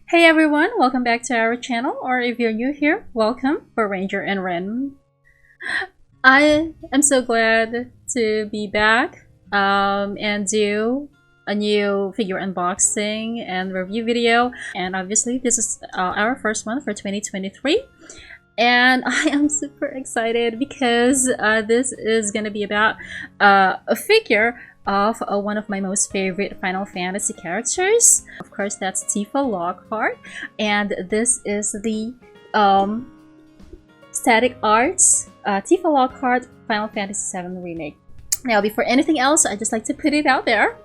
Hey everyone, welcome back to our channel, or if you're new here, welcome for Ranger and Ren. I am so glad to be back and do a new figure unboxing and review video. And obviously this is our first one for 2023. And I am super excited because this is going to be about a figure of one of my most favorite Final Fantasy characters. Of course, that's Tifa Lockhart, and this is the static arts Tifa Lockhart Final Fantasy VII Remake. Now, before anything else, I just like to put it out there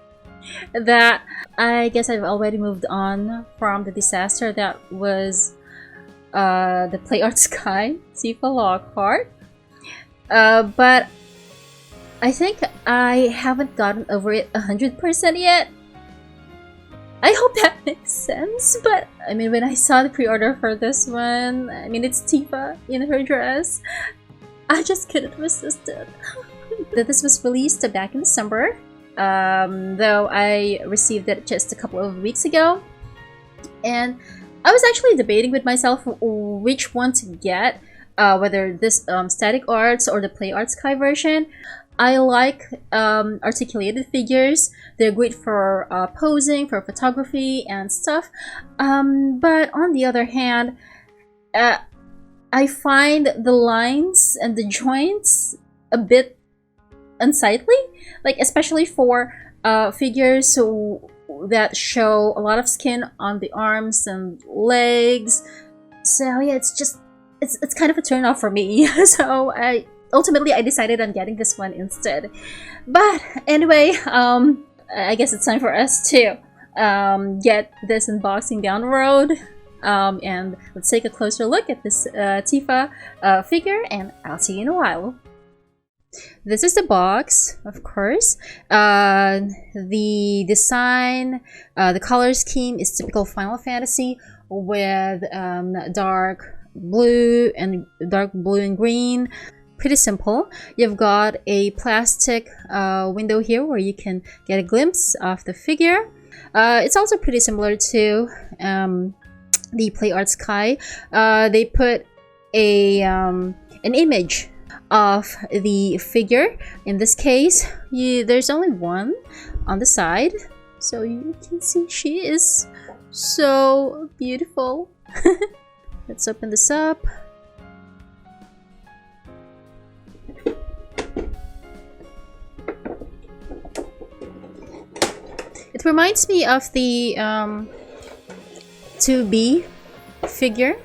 that I guess I've already moved on from the disaster that was the Play Art Sky Tifa Lockhart, but I think I haven't gotten over it 100% yet. I hope that makes sense, but I mean, when I saw the pre-order for this one, I mean, it's Tifa in her dress, I just couldn't resist it. This was released back in December, though I received it just a couple of weeks ago, and I was actually debating with myself which one to get, whether this static arts or the Play Art Sky version. I like articulated figures. They're great for posing, for photography and stuff. But on the other hand, I find the lines and the joints a bit unsightly, like especially for figures that show a lot of skin on the arms and legs. So yeah, it's kind of a turn off for me. So ultimately I decided on getting this one instead. But anyway, I guess it's time for us to get this unboxing down the road, and let's take a closer look at this Tifa figure, and I'll see you in a while. This is the box, of course. The design, the color scheme is typical Final Fantasy with dark blue and green. Pretty simple. You've got a plastic window here where you can get a glimpse of the figure. It's also pretty similar to the Play Art Sky. They put an image of the figure. In this case, there's only one on the side, so you can see she is so beautiful. Let's open this up. It reminds me of the 2B figure,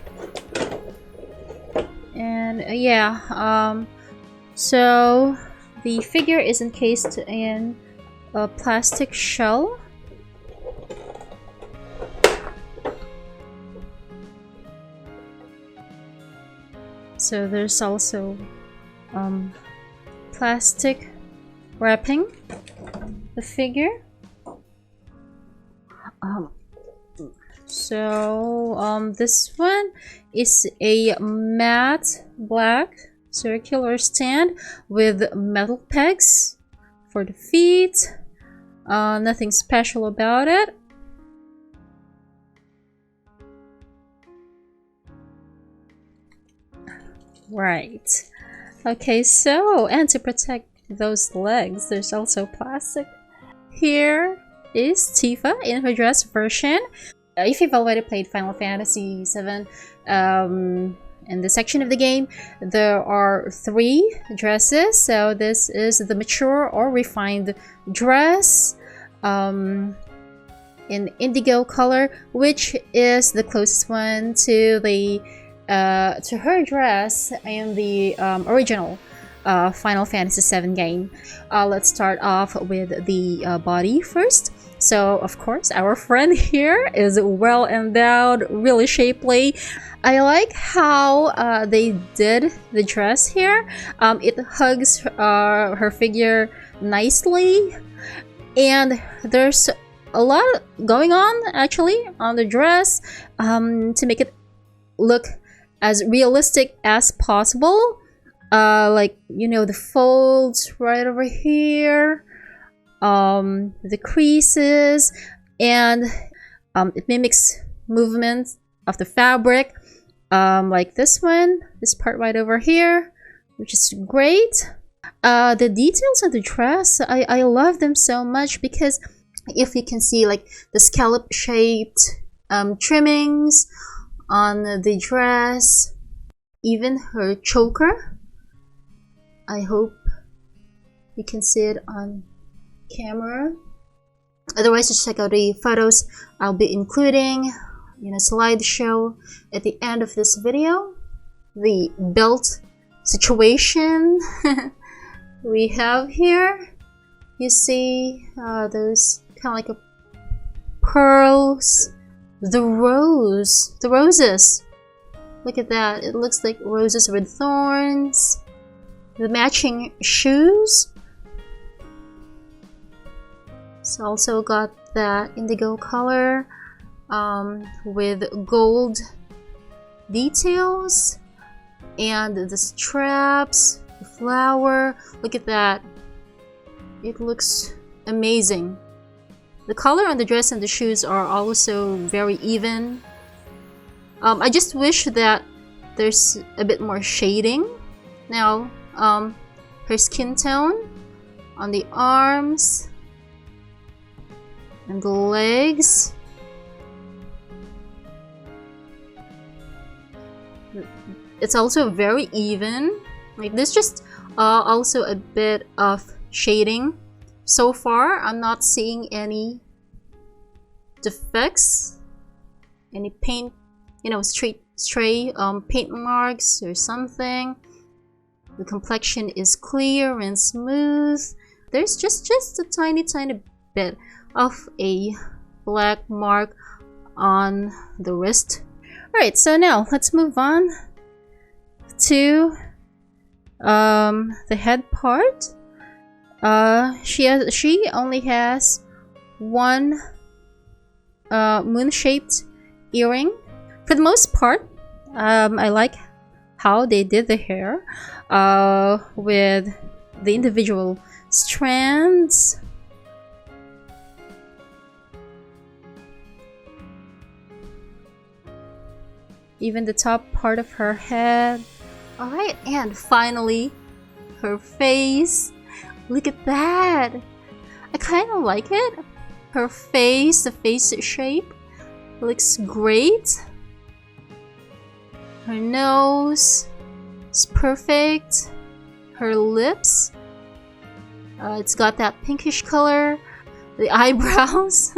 and yeah, so the figure is encased in a plastic shell. So there's also plastic wrapping the figure. This one is a matte black circular stand with metal pegs for the feet. Nothing special about it. Right. Okay, so, and to protect those legs, there's also plastic. Here is Tifa in her dress version. If you've already played Final Fantasy VII, in this section of the game, there are 3 dresses. So this is the mature or refined dress in indigo color, which is the closest one to the to her dress in the original Final Fantasy VII game. Let's start off with the body first. So of course our friend here is well endowed, really shapely. I like how they did the dress here. It hugs her figure nicely, and there's a lot going on actually on the dress to make it look as realistic as possible. Like, you know, the folds right over here, the creases, and it mimics movement of the fabric, like this one, this part right over here, which is great. The details of the dress, I love them so much, because if you can see like the scallop shaped trimmings on the dress, even her choker. I hope you can see it on camera. Otherwise, just check out the photos I'll be including in a slideshow at the end of this video. The belt situation we have here. You see those kind of like a pearls, the roses. Look at that, it looks like roses with thorns. The matching shoes. It's also got that indigo color with gold details, and the straps, the flower. Look at that, it looks amazing. The color on the dress and the shoes are also very even. I just wish that there's a bit more shading. Now, her skin tone on the arms and the legs. It's also very even. Like, there's just also a bit of shading. So far, I'm not seeing any defects, any paint, stray paint marks or something. The complexion is clear and smooth. There's just a tiny bit of a black mark on the wrist. Alright, so now let's move on to the head part. She only has one moon-shaped earring. For the most part, I like how they did the hair with the individual strands. Even the top part of her head. Alright, and finally, her face. Look at that! I kind of like it. Her face, the face shape, looks great. Her nose is perfect. Her lips, it's got that pinkish color. The eyebrows,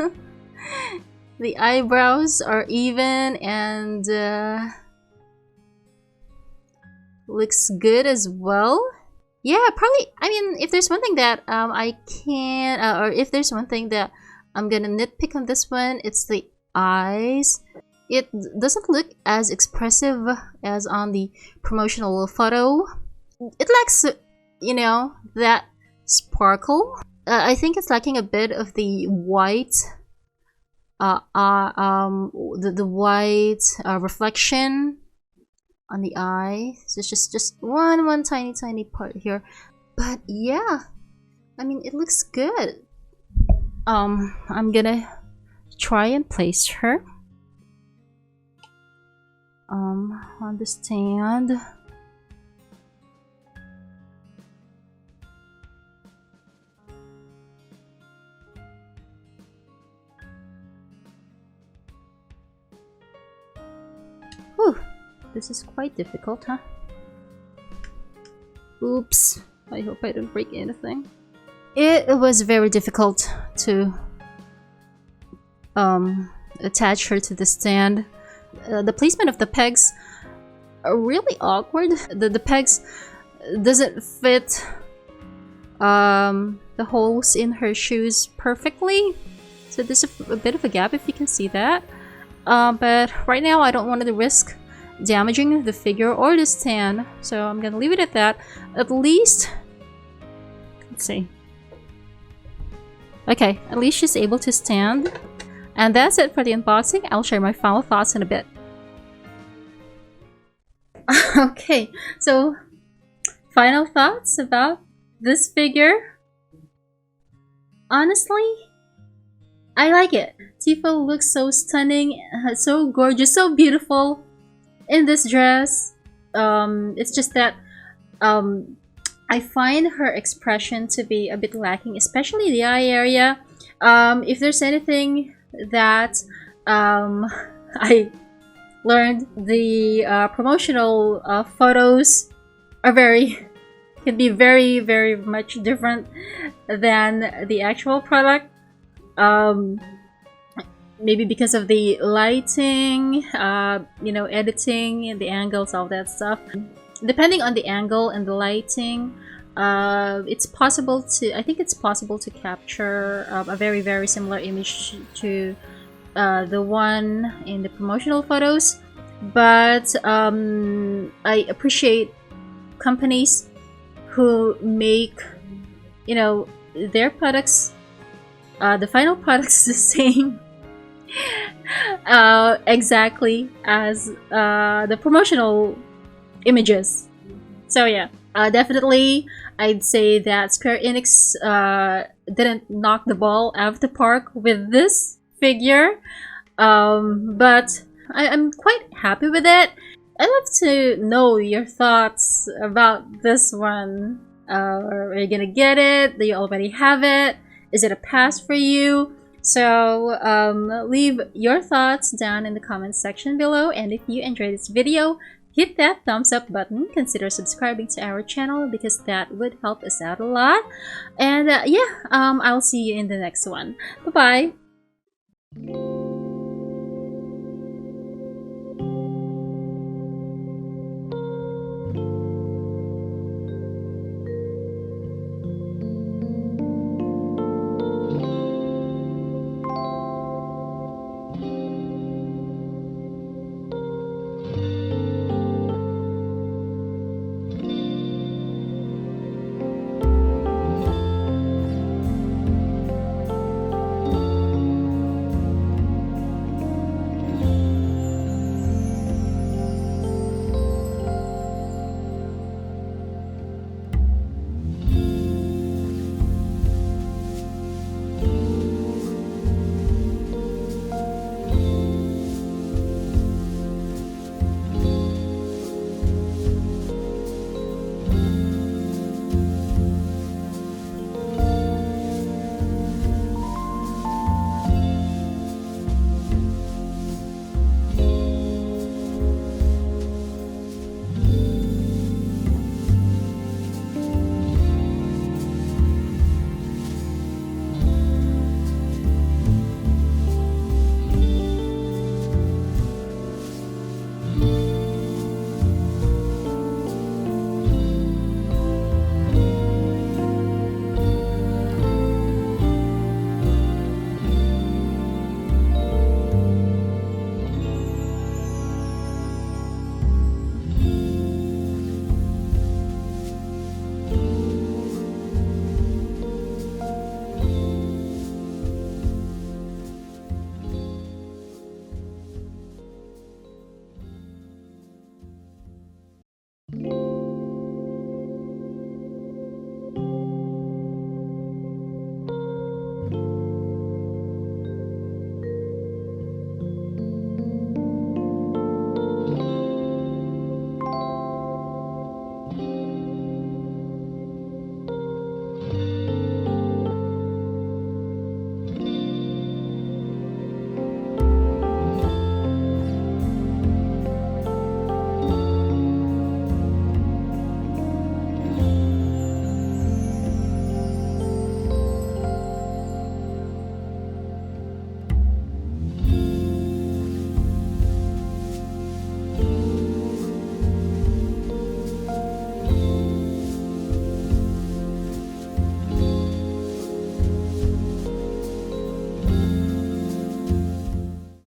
the eyebrows are even and looks good as well. Yeah, probably. I mean, if there's one thing that I can, or if there's one thing that I'm gonna nitpick on this one, it's the eyes. It doesn't look as expressive as on the promotional photo. It lacks, that sparkle. I think it's lacking a bit of the white, the white reflection on the eye. So it's just one tiny part here. But yeah, I mean, it looks good. I'm gonna try and place her on the stand. Whew, this is quite difficult, huh? Oops, I hope I don't break anything. It was very difficult to attach her to the stand. The placement of the pegs are really awkward. The pegs doesn't fit the holes in her shoes perfectly, so there's a bit of a gap, if you can see that. But right now I don't want to risk damaging the figure or the stand, so I'm gonna leave it at that. At least, let's see. Okay, at least she's able to stand. And that's it for the unboxing. I'll share my final thoughts in a bit. Okay, so final thoughts about this figure. Honestly, I like it. Tifa looks so stunning, so gorgeous, so beautiful in this dress. It's just that um, I find her expression to be a bit lacking, especially the eye area. If there's anything that I learned, the promotional photos are can be very much different than the actual product. Um, Maybe because of the lighting, editing, and the angles, all that stuff. Depending on the angle and the lighting, it's possible to, I think it's possible to capture a very similar image to the one in the promotional photos. But I appreciate companies who make, their products, the final products the same exactly as the promotional images. So yeah, definitely I'd say that Square Enix didn't knock the ball out of the park with this figure, but I'm quite happy with it. I'd love to know your thoughts about this one. Are you gonna get it? Do you already have it? Is it a pass for you? So leave your thoughts down in the comments section below, and if you enjoyed this video, hit that thumbs up button. Consider subscribing to our channel because that would help us out a lot. And I'll see you in the next one. Bye bye.